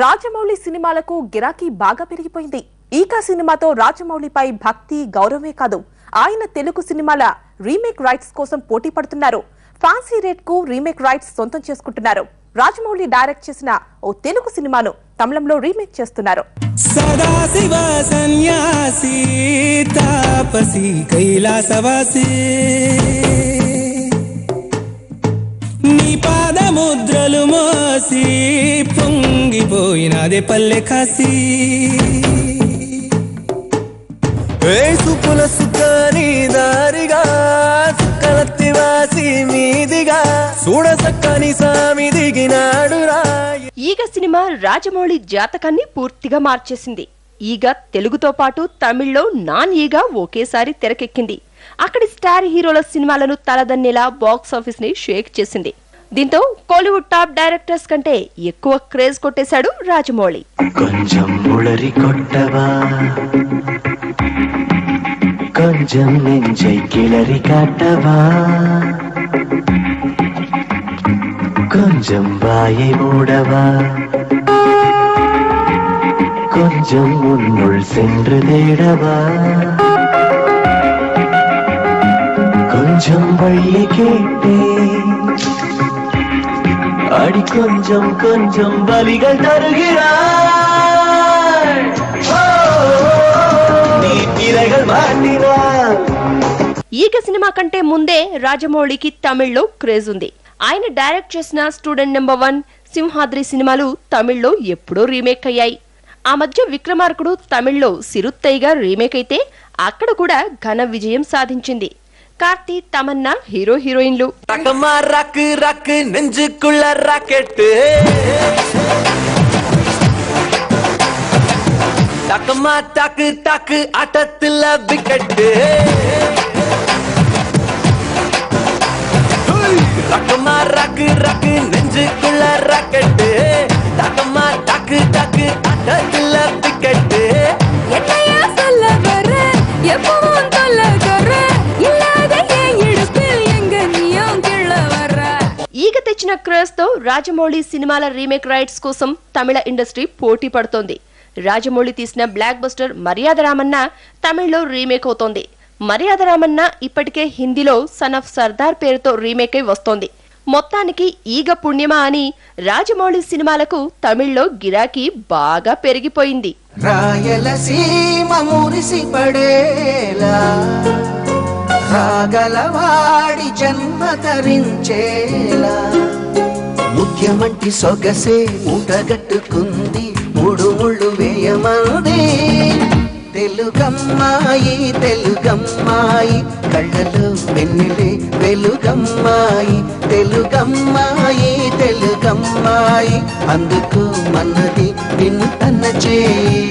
రాజమౌళి సినిమాలకు గిరాకీ బాగా పెరిగిపోయింది. ఈకా సినిమాతో రాజమౌళిపై భక్తి గౌరవమే కాదు, ఆయన తెలుగు సినిమాల రీమేక్ రైట్స్ కోసం పోటీ పడుతున్నారు. ఫ్యాన్సీ రేట్ కు రీమేక్ రైట్స్ సొంతం చేసుకుంటున్నారు. రాజమౌళి డైరెక్ట్ చేసిన ఓ తెలుగు సినిమాను తమిళంలో రీమేక్ చేస్తున్నారు. సదాశివ సన్యాసి తాపసి కైలాసవాసి నీ పాదముద్రలు మోసి పొంగిపోయినదే పల్లె కాసి సుకుల సుఖని దారిగా సుక్కలత్తివాసి మీదిగా చూడసక్కని సామి దిగినాడురా. ఈగ సినిమా రాజమౌళి జాతకాన్ని పూర్తిగా మార్చేసింది. ఈగ తెలుగుతో పాటు తమిళ్లో నాన్ ఈగ ఒకేసారి తెరకెక్కింది. అక్కడి స్టార్ హీరోల సినిమాలను తలదన్నేలా బాక్సాఫీస్ ని షేక్ చేసింది. దీంతో కోలీవుడ్ టాప్ డైరెక్టర్స్ కంటే ఎక్కువ క్రేజ్ కొట్టేశాడు రాజమౌళి. కొంచెం ముళరి కొట్టవా, కొంచెం నెంజై కిళరి కాటవా, కొంచెం వాயை மூடவா, கொஞ்சம் உன்னுள் சென்று தேடவா, கொஞ்சம் வழியை கேட்டே அடி கொஞ்சம் கொஞ்சம் வலிகள் தருகிறாய், நீ திரைகள் மாட்டினா. ఈగ సినిమా కంటే ముందే రాజమౌళికి తమిళ్లో క్రేజ్ ఉంది. ఆయన డైరెక్ట్ చేసిన స్టూడెంట్ నెంబర్ 1, సింహాద్రి సినిమాలు తమిళ్లో ఎప్పుడో రీమేక్ అయ్యాయి. ఆ మధ్య విక్రమార్కుడు తమిళ్లో సిరుత్తైగా రీమేక్ అయితే అక్కడ కూడా ఘన విజయం సాధించింది. కార్తీ, తమన్నా హీరో హీరోయిన్లు. ரக்கமா ரக்கு ரக்கு நெஞ்சுக்குள்ள ராக்கெட்டு, டக்கமா டக்கு டக்கு அட்டத்துல பிக்கெட்டு. என்னையா சொல்ல வர, எப்பவும் சொல்ல வர, இல்லாத என் இடுப்பில் எங்க நீயும் கிள்ள வர. ఈగ తెచ్చిన క్రేజ్ తో రాజమౌళి సినిమాల రీమేక్ రైట్స్ కోసం తమిళ ఇండస్ట్రీ పోటీ పడుతోంది. రాజమౌళి తీసిన బ్లాక్ బస్టర్ మర్యాద రామన్న తమిళ్లో రీమేక్ అవుతోంది. మర్యాద రామన్న ఇప్పటికే హిందీలో సన్ ఆఫ్ సర్దార్ పేరుతో రీమేక్ అయి వస్తోంది. మొత్తానికి ఈగ పుణ్యమా అని రాజమౌళి సినిమాలకు తమిళ్లో గిరాకీ బాగా పెరిగిపోయింది. రాయలసీమ మురిసి పడేలా, రాగలవాడి జన్మ తరించేలా, ముఖ్యమంటి సొగసే మూటగట్టుకుంది, మూడు ముళ్ళు వేయమంది. తెలుగమ్మాయి తెలుగమ్మాయి కళ్ళలో వెన్నెలే వెలుగమ్మాయి, తెలుగమ్మాయి తెలుగమ్మాయి అందుకు మన్నది నిన్ను తన్న చేయి.